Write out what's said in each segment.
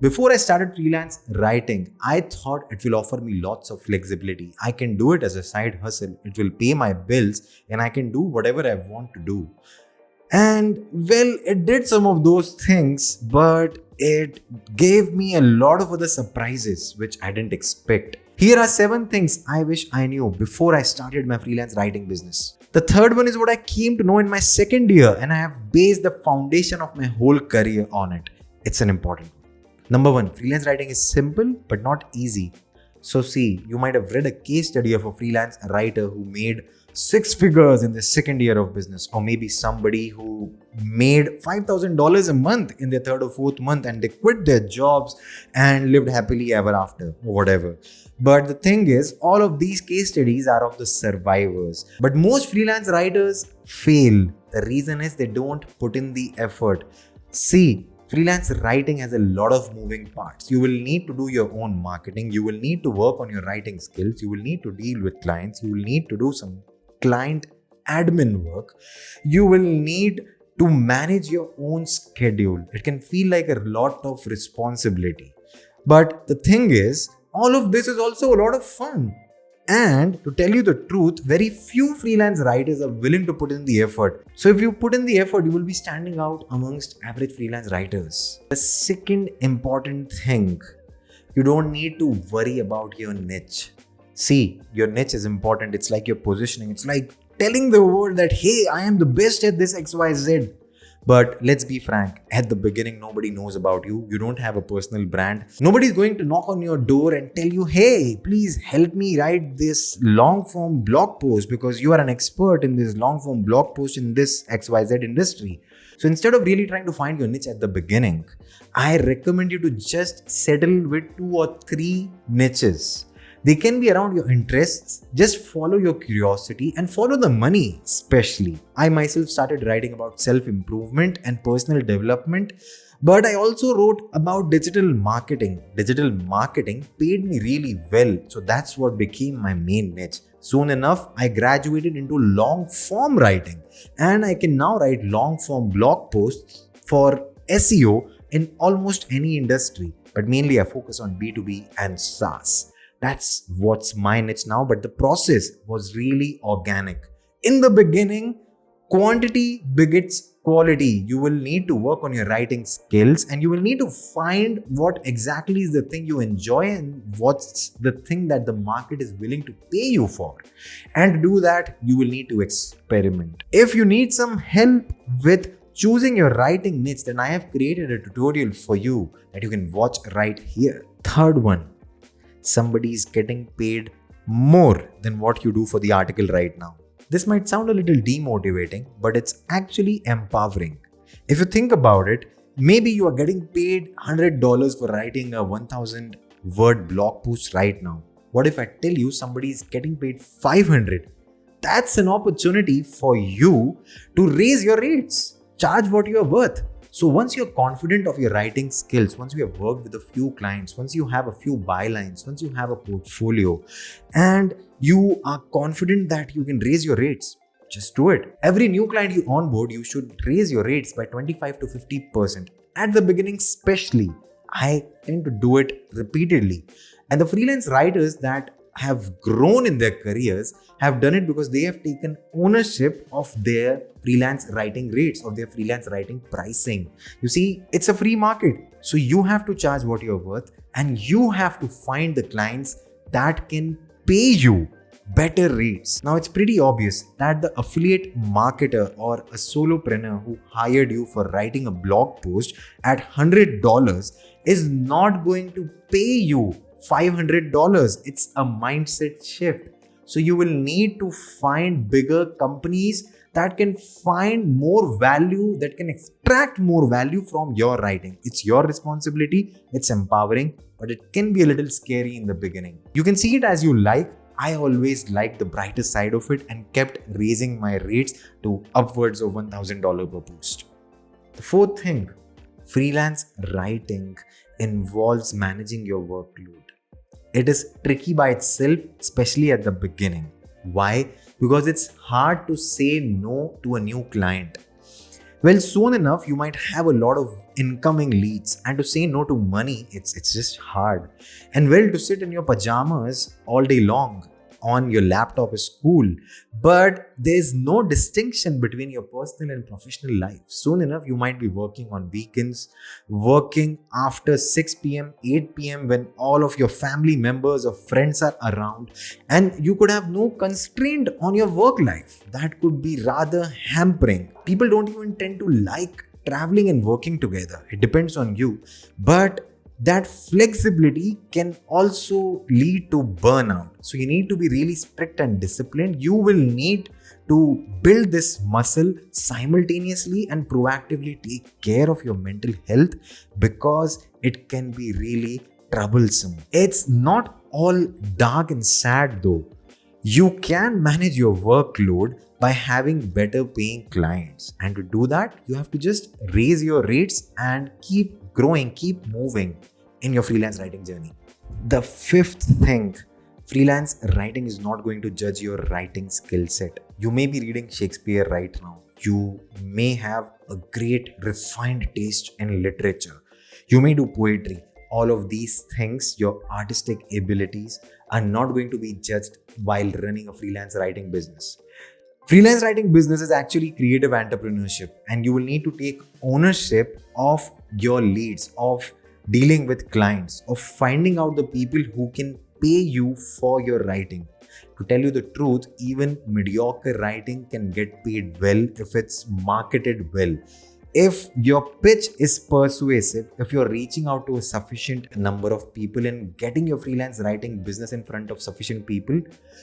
Before I started freelance writing, I thought it will offer me lots of flexibility. I can do it as a side hustle, it will pay my bills, and I can do whatever I want to do. And well, it did some of those things, but it gave me a lot of other surprises which I didn't expect. Here are 7 things I wish I knew before I started my freelance writing business. The third one is what I came to know in my second year, and I have based the foundation of my whole career on it. It's an important one. Number 1, freelance writing is simple but not easy. So see, you might have read a case study of a freelance writer who made 6 figures in their second year of business, or maybe somebody who made $5,000 a month in their third or fourth month and they quit their jobs and lived happily ever after, or whatever. But the thing is, all of these case studies are of the survivors. But most freelance writers fail. The reason is they don't put in the effort. See, freelance writing has a lot of moving parts. You will need to do your own marketing. You will need to work on your writing skills. You will need to deal with clients. You will need to do some client admin work. You will need to manage your own schedule. It can feel like a lot of responsibility. But the thing is, all of this is also a lot of fun. And to tell you the truth, very few freelance writers are willing to put in the effort. So if you put in the effort, you will be standing out amongst average freelance writers. The second important thing, you don't need to worry about your niche. See, your niche is important. It's like your positioning. It's like telling the world that, hey, I am the best at this XYZ. But let's be frank, at the beginning, nobody knows about you. You don't have a personal brand. Nobody's going to knock on your door and tell you, hey, please help me write this long form blog post because you are an expert in this long form blog post in this XYZ industry. So instead of really trying to find your niche at the beginning, I recommend you to just settle with 2 or 3 niches. They can be around your interests. Just follow your curiosity and follow the money, especially. I myself started writing about self-improvement and personal development, but I also wrote about digital marketing. Digital marketing paid me really well, so that's what became my main niche. Soon enough, I graduated into long-form writing, and I can now write long-form blog posts for SEO in almost any industry, but mainly I focus on B2B and SaaS. That's what's my niche now, but the process was really organic. In the beginning, quantity begets quality. You will need to work on your writing skills and you will need to find what exactly is the thing you enjoy and what's the thing that the market is willing to pay you for. And to do that, you will need to experiment. If you need some help with choosing your writing niche, then I have created a tutorial for you that you can watch right here. Third one. Somebody is getting paid more than what you do for the article right now. This might sound a little demotivating, but it's actually empowering. If you think about it, maybe you are getting paid $100 for writing a 1000 word blog post right now. What if I tell you somebody is getting paid 500? That's an opportunity for you to raise your rates. Charge what you are worth. So once you're confident of your writing skills, once you have worked with a few clients, once you have a few bylines, once you have a portfolio, and you are confident that you can raise your rates, just do it. Every new client you onboard, you should raise your rates by 25 to 50%. At the beginning especially, I tend to do it repeatedly. And the freelance writers that have grown in their careers have done it because they have taken ownership of their freelance writing rates, of their freelance writing pricing. You see, it's a free market. So you have to charge what you're worth and you have to find the clients that can pay you better rates. Now, it's pretty obvious that the affiliate marketer or a solopreneur who hired you for writing a blog post at $100 is not going to pay you $500. It's a mindset shift. So you will need to find bigger companies that can find more value, that can extract more value from your writing. It's your responsibility. It's empowering, but it can be a little scary in the beginning. You can see it as you like. I always liked the brighter side of it and kept raising my rates to upwards of $1,000 per post. The fourth thing, freelance writing involves managing your workload. It is tricky by itself, especially at the beginning. Why? Because it's hard to say no to a new client. Well, soon enough, you might have a lot of incoming leads, and to say no to money, it's just hard. And well, to sit in your pajamas all day long on your laptop is cool, but there's no distinction between your personal and professional life. Soon enough, you might be working on weekends, working after 6 p.m., 8 p.m., when all of your family members or friends are around, and you could have no constraint on your work life. That could be rather hampering. People don't even tend to like traveling and working together. It depends on you. But that flexibility can also lead to burnout. So you need to be really strict and disciplined. You will need to build this muscle simultaneously and proactively take care of your mental health, because it can be really troublesome. It's not all dark and sad though. You can manage your workload by having better paying clients. And to do that, you have to just raise your rates and keep growing, keep moving in your freelance writing journey. The fifth thing, freelance writing is not going to judge your writing skill set. You may be reading Shakespeare right now. You may have a great refined taste in literature. You may do poetry. All of these things, your artistic abilities, are not going to be judged while running a freelance writing business. Freelance writing business is actually creative entrepreneurship, and you will need to take ownership of your leads, of dealing with clients, of finding out the people who can pay you for your writing. To tell you the truth, even mediocre writing can get paid well if it's marketed well. If your pitch is persuasive, if you're reaching out to a sufficient number of people and getting your freelance writing business in front of sufficient people,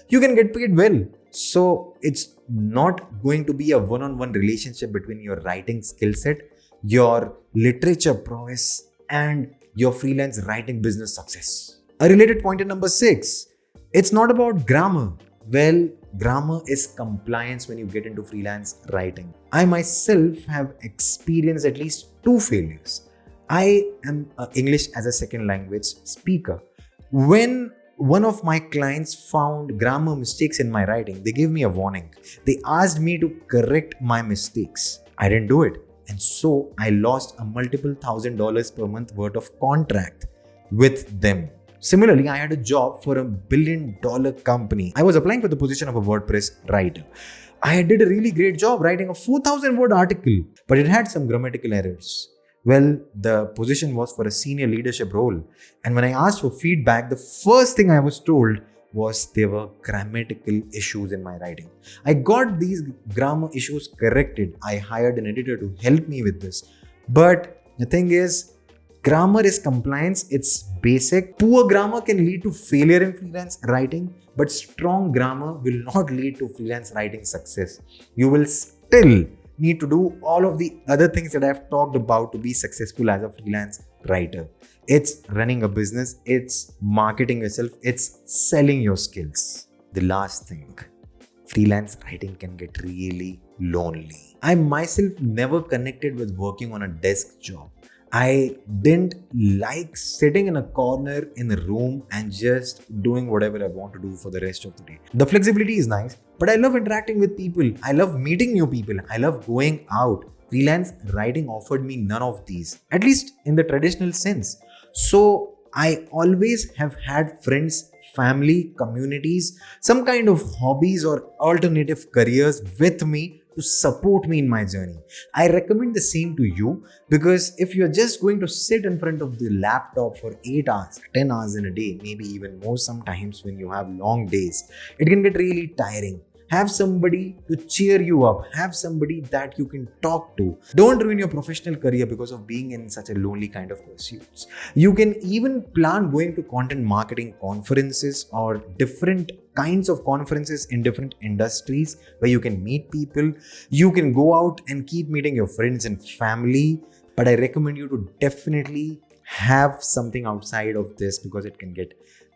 you can get paid well. So it's not going to be a one-on-one relationship between your writing skill set, your literature prowess, and your freelance writing business success. A related pointer number 6, it's not about grammar. Well, grammar is compliance when you get into freelance writing. I myself have experienced at least 2 failures. I am an English as a second language speaker. When one of my clients found grammar mistakes in my writing, they gave me a warning. They asked me to correct my mistakes. I didn't do it. And so I lost a multiple $1,000s per month worth of contract with them. Similarly, I had a job for $1 billion company. I was applying for the position of a WordPress writer. I did a really great job writing a 4,000 word article, but it had some grammatical errors. Well, the position was for a senior leadership role. And when I asked for feedback, the first thing I was told was there were grammatical issues in my writing. I got these grammar issues corrected. I hired an editor to help me with this. But the thing is, grammar is compliance. It's basic. Poor grammar can lead to failure in freelance writing, but strong grammar will not lead to freelance writing success. You will still need to do all of the other things that I've talked about to be successful as a freelance writer. It's running a business, it's marketing yourself, it's selling your skills. The last thing, freelance writing can get really lonely. I myself never connected with working on a desk job. I didn't like sitting in a corner in a room and just doing whatever I want to do for the rest of the day. The flexibility is nice, but I love interacting with people. I love meeting new people. I love going out. Freelance writing offered me none of these, at least in the traditional sense. So I always have had friends, family, communities, some kind of hobbies or alternative careers with me to support me in my journey. I recommend the same to you, because if you're just going to sit in front of the laptop for 8 hours, 10 hours in a day, maybe even more sometimes when you have long days, it can get really tiring. Have somebody to cheer you up. Have somebody that you can talk to. Don't ruin your professional career because of being in such a lonely kind of pursuits. You can even plan going to content marketing conferences or different kinds of conferences in different industries where you can meet people. You can go out and keep meeting your friends and family. But I recommend you to definitely have something outside of this, because it can get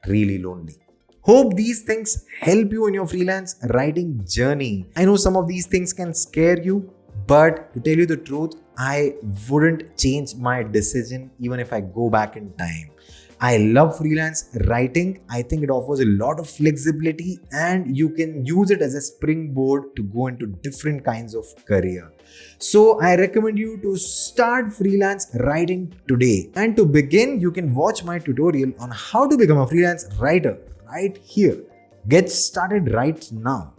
really lonely. Hope these things help you in your freelance writing journey. I know some of these things can scare you, but to tell you the truth, I wouldn't change my decision even if I go back in time. I love freelance writing. I think it offers a lot of flexibility and you can use it as a springboard to go into different kinds of career. So I recommend you to start freelance writing today. And to begin, you can watch my tutorial on how to become a freelance writer right here. Get started right now.